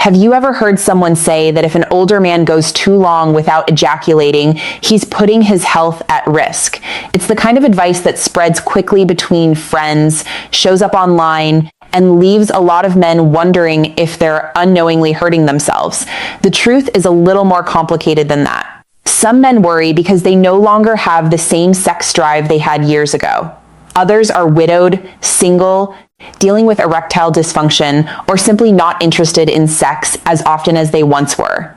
Have you ever heard someone say that if an older man goes too long without ejaculating, he's putting his health at risk? It's the kind of advice that spreads quickly between friends, shows up online, and leaves a lot of men wondering if they're unknowingly hurting themselves. The truth is a little more complicated than that. Some men worry because they no longer have the same sex drive they had years ago. Others are widowed, single, dealing with erectile dysfunction, or simply not interested in sex as often as they once were.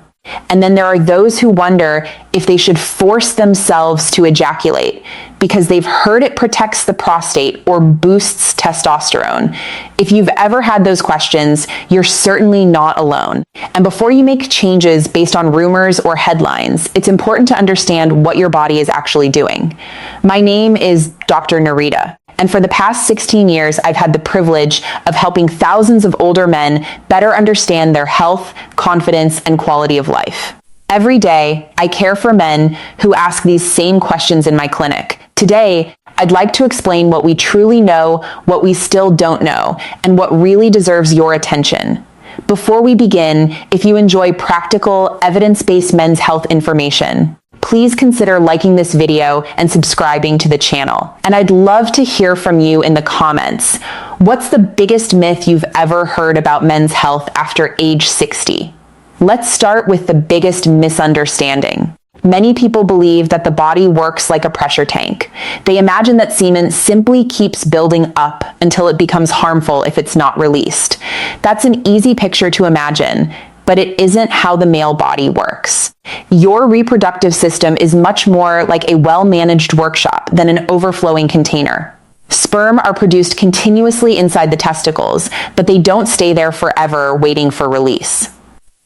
And then there are those who wonder if they should force themselves to ejaculate because they've heard it protects the prostate or boosts testosterone. If you've ever had those questions, you're certainly not alone. And before you make changes based on rumors or headlines, it's important to understand what your body is actually doing. My name is Dr. Narita. And for the past 16 years, I've had the privilege of helping thousands of older men better understand their health, confidence, and quality of life. Every day, I care for men who ask these same questions in my clinic. Today, I'd like to explain what we truly know, what we still don't know, and what really deserves your attention. Before we begin, if you enjoy practical, evidence-based men's health information, please consider liking this video and subscribing to the channel. And I'd love to hear from you in the comments. What's the biggest myth you've ever heard about men's health after age 60? Let's start with the biggest misunderstanding. Many people believe that the body works like a pressure tank. They imagine that semen simply keeps building up until it becomes harmful if it's not released. That's an easy picture to imagine, but it isn't how the male body works. Your reproductive system is much more like a well-managed workshop than an overflowing container. Sperm are produced continuously inside the testicles, but they don't stay there forever waiting for release.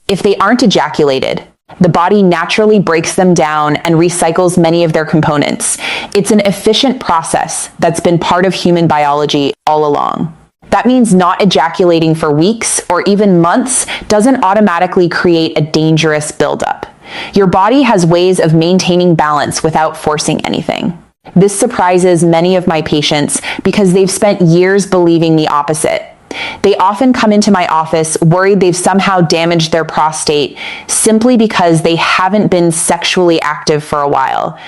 If they aren't ejaculated, the body naturally breaks them down and recycles many of their components. It's an efficient process that's been part of human biology all along. That means not ejaculating for weeks or even months doesn't automatically create a dangerous buildup. Your body has ways of maintaining balance without forcing anything. This surprises many of my patients because they've spent years believing the opposite. They often come into my office worried they've somehow damaged their prostate simply because they haven't been sexually active for a while.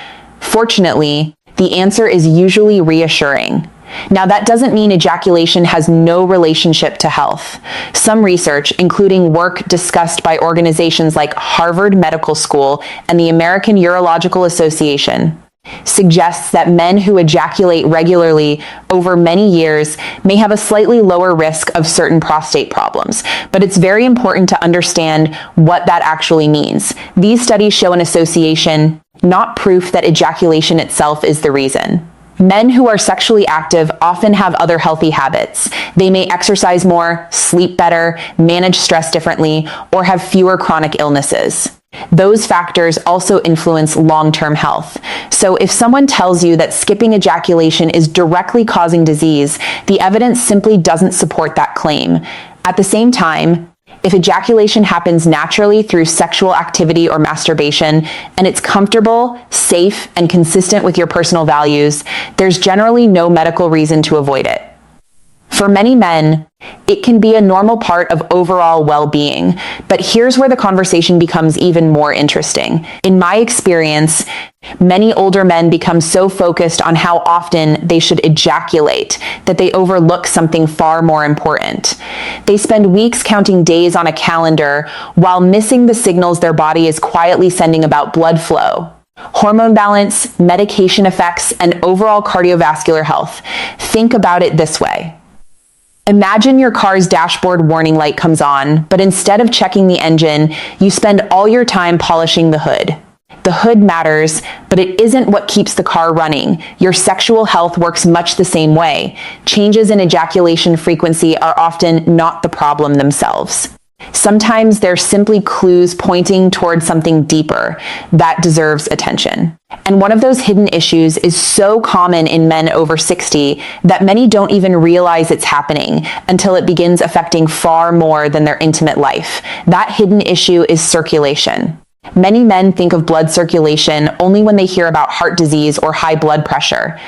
Fortunately, the answer is usually reassuring. Now, that doesn't mean ejaculation has no relationship to health. Some research, including work discussed by organizations like Harvard Medical School and the American Urological Association, suggests that men who ejaculate regularly over many years may have a slightly lower risk of certain prostate problems. But it's very important to understand what that actually means. These studies show an association, not proof that ejaculation itself is the reason. Men who are sexually active often have other healthy habits. They may exercise more, sleep better, manage stress differently, or have fewer chronic illnesses. Those factors also influence long-term health. So if someone tells you that skipping ejaculation is directly causing disease, the evidence simply doesn't support that claim. At the same time, if ejaculation happens naturally through sexual activity or masturbation, and it's comfortable, safe, and consistent with your personal values, there's generally no medical reason to avoid it. For many men, it can be a normal part of overall well-being, but here's where the conversation becomes even more interesting. In my experience, many older men become so focused on how often they should ejaculate that they overlook something far more important. They spend weeks counting days on a calendar while missing the signals their body is quietly sending about blood flow, hormone balance, medication effects, and overall cardiovascular health. Think about it this way. Imagine your car's dashboard warning light comes on, but instead of checking the engine, you spend all your time polishing the hood. The hood matters, but it isn't what keeps the car running. Your sexual health works much the same way. Changes in ejaculation frequency are often not the problem themselves. Sometimes they're simply clues pointing towards something deeper that deserves attention. And one of those hidden issues is so common in men over 60 that many don't even realize it's happening until it begins affecting far more than their intimate life. That hidden issue is circulation. Many men think of blood circulation only when they hear about heart disease or high blood pressure.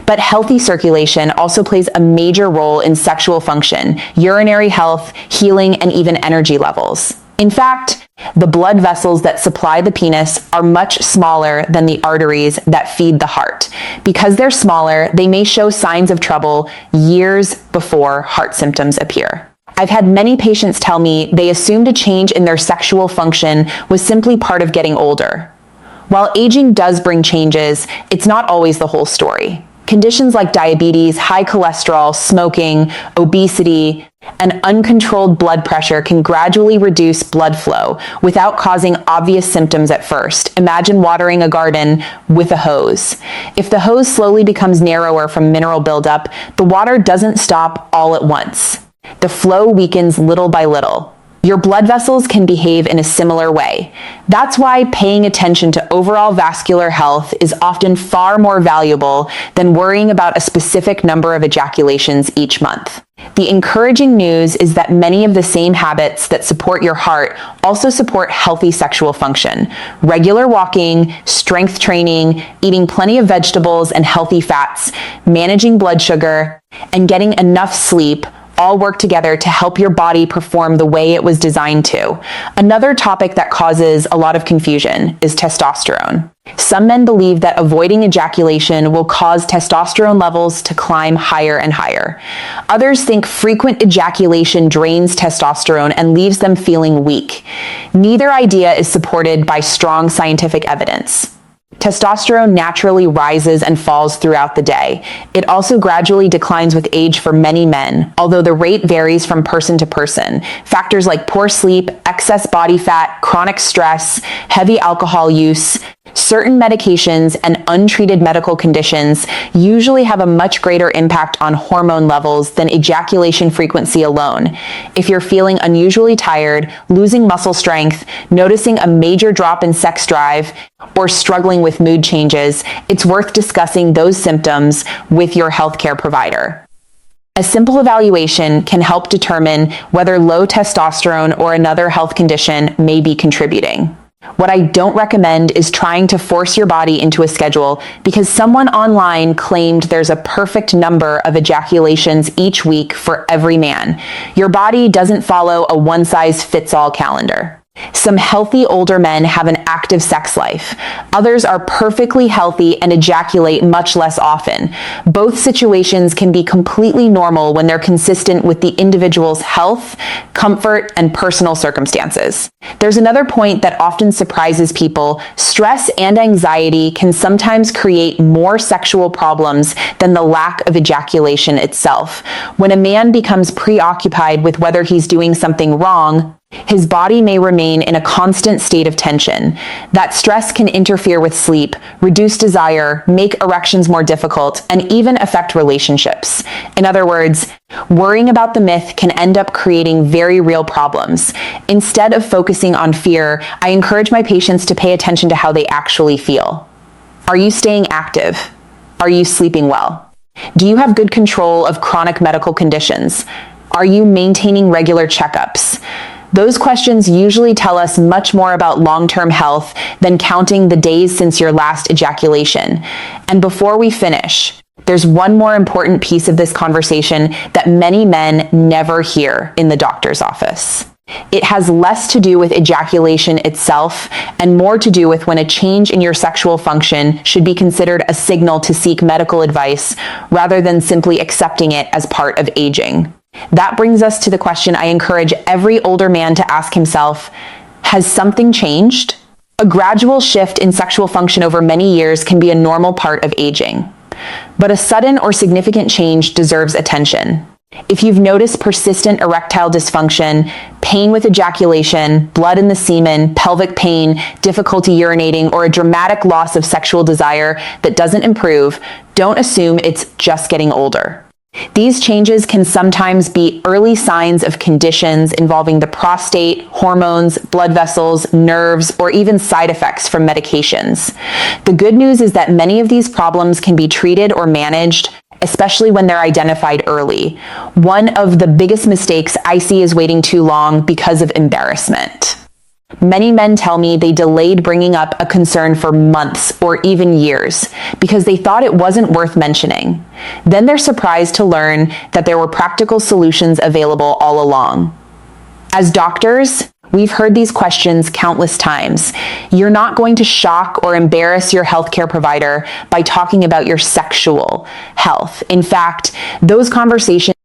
But healthy circulation also plays a major role in sexual function, urinary health, healing, and even energy levels. In fact, the blood vessels that supply the penis are much smaller than the arteries that feed the heart. Because they're smaller, they may show signs of trouble years before heart symptoms appear. I've had many patients tell me they assumed a change in their sexual function was simply part of getting older. While aging does bring changes, it's not always the whole story. Conditions like diabetes, high cholesterol, smoking, obesity, and uncontrolled blood pressure can gradually reduce blood flow without causing obvious symptoms at first. Imagine watering a garden with a hose. If the hose slowly becomes narrower from mineral buildup, the water doesn't stop all at once. The flow weakens little by little. Your blood vessels can behave in a similar way. That's why paying attention to overall vascular health is often far more valuable than worrying about a specific number of ejaculations each month. The encouraging news is that many of the same habits that support your heart also support healthy sexual function. Regular walking, strength training, eating plenty of vegetables and healthy fats, managing blood sugar, and getting enough sleep all work together to help your body perform the way it was designed to. Another topic that causes a lot of confusion is testosterone. Some men believe that avoiding ejaculation will cause testosterone levels to climb higher and higher. Others think frequent ejaculation drains testosterone and leaves them feeling weak. Neither idea is supported by strong scientific evidence. Testosterone naturally rises and falls throughout the day. It also gradually declines with age for many men, although the rate varies from person to person. Factors like poor sleep, excess body fat, chronic stress, heavy alcohol use, certain medications, and untreated medical conditions usually have a much greater impact on hormone levels than ejaculation frequency alone. If you're feeling unusually tired, losing muscle strength, noticing a major drop in sex drive, or struggling with mood changes, it's worth discussing those symptoms with your healthcare provider. A simple evaluation can help determine whether low testosterone or another health condition may be contributing. What I don't recommend is trying to force your body into a schedule because someone online claimed there's a perfect number of ejaculations each week for every man. Your body doesn't follow a one-size-fits-all calendar. Some healthy older men have an active sex life. Others are perfectly healthy and ejaculate much less often. Both situations can be completely normal when they're consistent with the individual's health, comfort, and personal circumstances. There's another point that often surprises people. Stress and anxiety can sometimes create more sexual problems than the lack of ejaculation itself. When a man becomes preoccupied with whether he's doing something wrong, his body may remain in a constant state of tension. That stress can interfere with sleep, reduce desire, make erections more difficult, and even affect relationships. In other words, worrying about the myth can end up creating very real problems. Instead of focusing on fear, I encourage my patients to pay attention to how they actually feel. Are you staying active? Are you sleeping well? Do you have good control of chronic medical conditions? Are you maintaining regular checkups? Those questions usually tell us much more about long-term health than counting the days since your last ejaculation. And before we finish, there's one more important piece of this conversation that many men never hear in the doctor's office. It has less to do with ejaculation itself and more to do with when a change in your sexual function should be considered a signal to seek medical advice rather than simply accepting it as part of aging. That brings us to the question I encourage every older man to ask himself: has something changed? A gradual shift in sexual function over many years can be a normal part of aging, but a sudden or significant change deserves attention. If you've noticed persistent erectile dysfunction, pain with ejaculation, blood in the semen, pelvic pain, difficulty urinating, or a dramatic loss of sexual desire that doesn't improve, don't assume it's just getting older. These changes can sometimes be early signs of conditions involving the prostate, hormones, blood vessels, nerves, or even side effects from medications. The good news is that many of these problems can be treated or managed, especially when they're identified early. One of the biggest mistakes I see is waiting too long because of embarrassment. Many men tell me they delayed bringing up a concern for months or even years because they thought it wasn't worth mentioning. Then they're surprised to learn that there were practical solutions available all along. As doctors, we've heard these questions countless times. You're not going to shock or embarrass your healthcare provider by talking about your sexual health. In fact, those conversations